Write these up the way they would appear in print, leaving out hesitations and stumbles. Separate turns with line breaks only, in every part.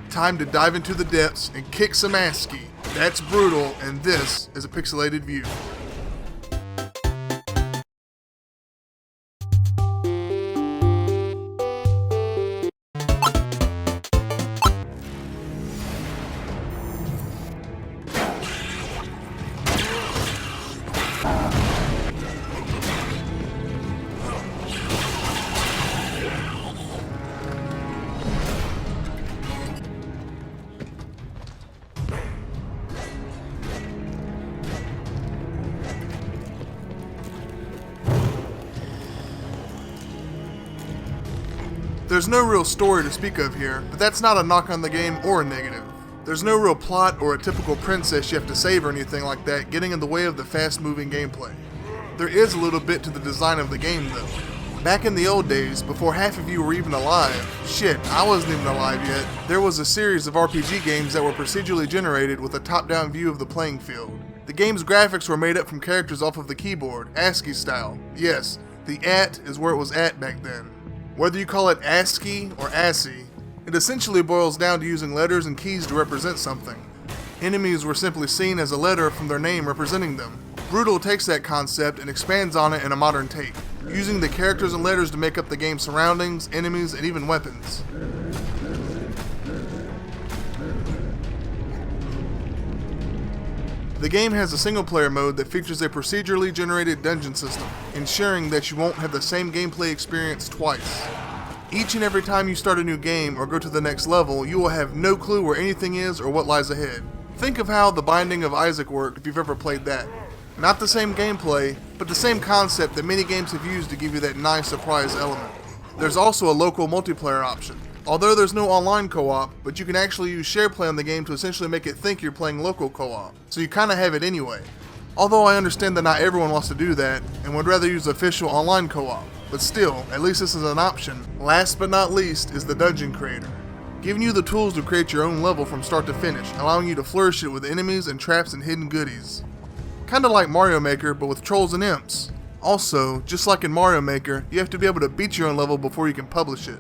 Time to dive into the depths and kick some ASCII. That's Brutal, and this is a Pixelated View. There's no real story to speak of here, but that's not a knock on the game or a negative. There's no real plot or a typical princess you have to save or anything like that getting in the way of the fast-moving gameplay. There is a little bit to the design of the game though. Back in the old days, before half of you were even alive, shit, I wasn't even alive yet, there was a series of RPG games that were procedurally generated with a top-down view of the playing field. The game's graphics were made up from characters off of the keyboard, ASCII style. Yes, the "at" is where it was at back then. Whether you call it ASCII or ASCII, it essentially boils down to using letters and keys to represent something. Enemies were simply seen as a letter from their name representing them. Brutal takes that concept and expands on it in a modern take, using the characters and letters to make up the game's surroundings, enemies, and even weapons. The game has a single-player mode that features a procedurally generated dungeon system, ensuring that you won't have the same gameplay experience twice. Each and every time you start a new game or go to the next level, you will have no clue where anything is or what lies ahead. Think of how The Binding of Isaac worked if you've ever played that. Not the same gameplay, but the same concept that many games have used to give you that nice surprise element. There's also a local multiplayer option. Although there's no online co-op, but you can actually use share play on the game to essentially make it think you're playing local co-op, so you kinda have it anyway. Although I understand that not everyone wants to do that, and would rather use official online co-op, but still, at least this is an option. Last but not least is the Dungeon Creator, giving you the tools to create your own level from start to finish, allowing you to flourish it with enemies and traps and hidden goodies. Kinda like Mario Maker, but with trolls and imps. Also, just like in Mario Maker, you have to be able to beat your own level before you can publish it,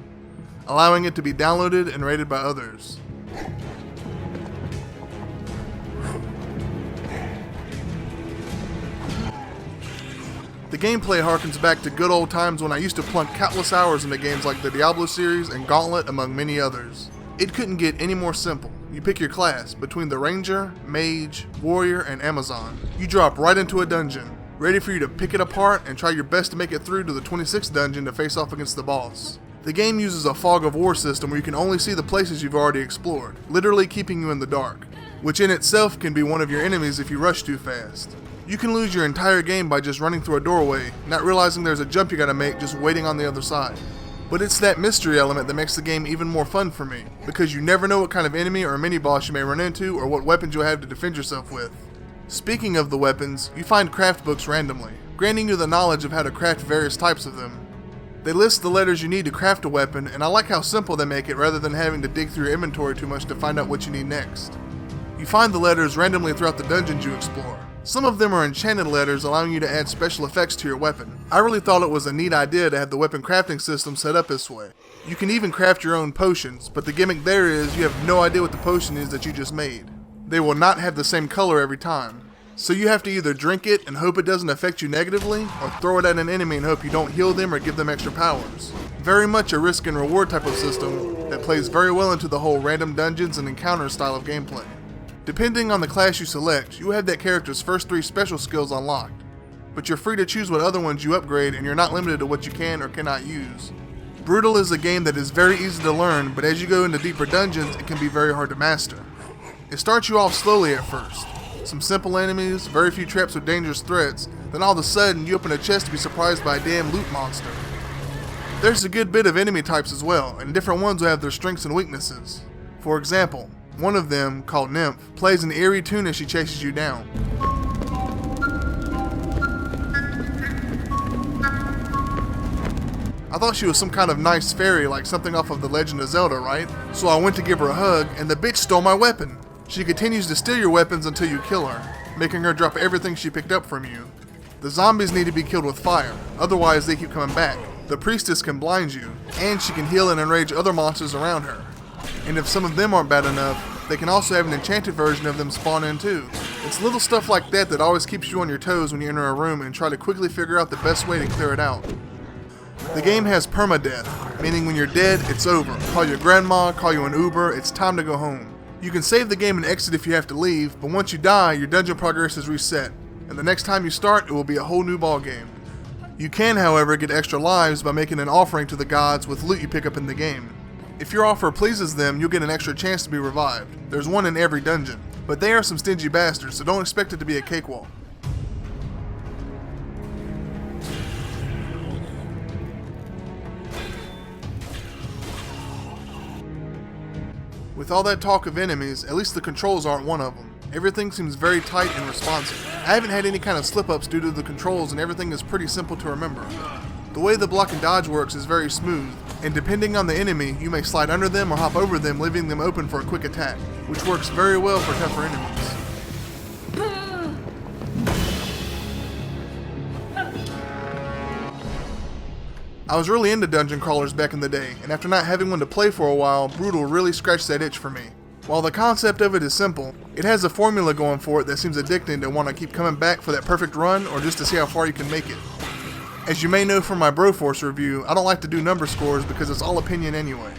allowing it to be downloaded and rated by others. The gameplay harkens back to good old times when I used to plunk countless hours into games like the Diablo series and Gauntlet, among many others. It couldn't get any more simple. You pick your class between the Ranger, Mage, Warrior, and Amazon. You drop right into a dungeon, ready for you to pick it apart and try your best to make it through to the 26th dungeon to face off against the boss. The game uses a fog of war system where you can only see the places you've already explored, literally keeping you in the dark, which in itself can be one of your enemies if you rush too fast. You can lose your entire game by just running through a doorway, not realizing there's a jump you gotta make just waiting on the other side. But it's that mystery element that makes the game even more fun for me, because you never know what kind of enemy or mini-boss you may run into or what weapons you'll have to defend yourself with. Speaking of the weapons, you find craft books randomly, granting you the knowledge of how to craft various types of them. They list the letters you need to craft a weapon, and I like how simple they make it rather than having to dig through your inventory too much to find out what you need next. You find the letters randomly throughout the dungeons you explore. Some of them are enchanted letters, allowing you to add special effects to your weapon. I really thought it was a neat idea to have the weapon crafting system set up this way. You can even craft your own potions, but the gimmick there is you have no idea what the potion is that you just made. They will not have the same color every time. So you have to either drink it and hope it doesn't affect you negatively, or throw it at an enemy and hope you don't heal them or give them extra powers. Very much a risk and reward type of system that plays very well into the whole random dungeons and encounter style of gameplay. Depending on the class you select, you have that character's first 3 special skills unlocked, but you're free to choose what other ones you upgrade and you're not limited to what you can or cannot use. Brutal is a game that is very easy to learn, but as you go into deeper dungeons, it can be very hard to master. It starts you off slowly at first. Some simple enemies, very few traps with dangerous threats, then all of a sudden you open a chest to be surprised by a damn loot monster. There's a good bit of enemy types as well, and different ones will have their strengths and weaknesses. For example, one of them, called Nymph, plays an eerie tune as she chases you down. I thought she was some kind of nice fairy like something off of The Legend of Zelda, right? So I went to give her a hug, and the bitch stole my weapon. She continues to steal your weapons until you kill her, making her drop everything she picked up from you. The zombies need to be killed with fire, otherwise they keep coming back. The priestess can blind you, and she can heal and enrage other monsters around her. And if some of them aren't bad enough, they can also have an enchanted version of them spawn in too. It's little stuff like that that always keeps you on your toes when you enter a room and try to quickly figure out the best way to clear it out. The game has permadeath, meaning when you're dead, it's over. Call your grandma, call you an Uber, it's time to go home. You can save the game and exit if you have to leave, but once you die, your dungeon progress is reset, and the next time you start, it will be a whole new ball game. You can, however, get extra lives by making an offering to the gods with loot you pick up in the game. If your offer pleases them, you'll get an extra chance to be revived. There's one in every dungeon, but they are some stingy bastards, so don't expect it to be a cakewalk. With all that talk of enemies, at least the controls aren't one of them. Everything seems very tight and responsive. I haven't had any kind of slip-ups due to the controls, and everything is pretty simple to remember. The way the block and dodge works is very smooth, and depending on the enemy, you may slide under them or hop over them, leaving them open for a quick attack, which works very well for tougher enemies. I was really into dungeon crawlers back in the day, and after not having one to play for a while, Brutal really scratched that itch for me. While the concept of it is simple, it has a formula going for it that seems addicting to want to keep coming back for that perfect run or just to see how far you can make it. As you may know from my Broforce review, I don't like to do number scores because it's all opinion anyway.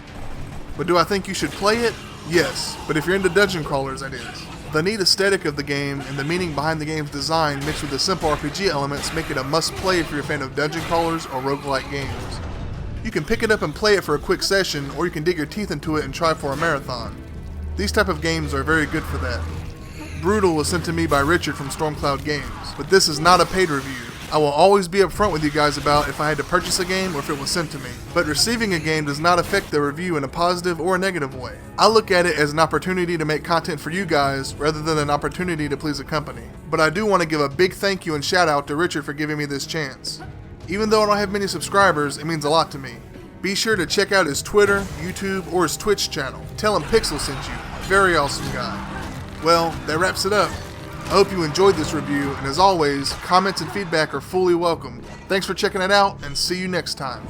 But do I think you should play it? Yes, but if you're into dungeon crawlers, that is. The neat aesthetic of the game and the meaning behind the game's design mixed with the simple RPG elements make it a must-play if you're a fan of dungeon crawlers or roguelike games. You can pick it up and play it for a quick session, or you can dig your teeth into it and try for a marathon. These type of games are very good for that. Brutal was sent to me by Richard from Stormcloud Games, but this is not a paid review. I will always be upfront with you guys about if I had to purchase a game or if it was sent to me, but receiving a game does not affect the review in a positive or a negative way. I look at it as an opportunity to make content for you guys rather than an opportunity to please a company. But I do want to give a big thank you and shout out to Richard for giving me this chance. Even though I don't have many subscribers, it means a lot to me. Be sure to check out his Twitter, YouTube, or his Twitch channel. Tell him Pixel sent you. Very awesome guy. Well, that wraps it up. I hope you enjoyed this review, and as always, comments and feedback are fully welcome. Thanks for checking it out, and see you next time.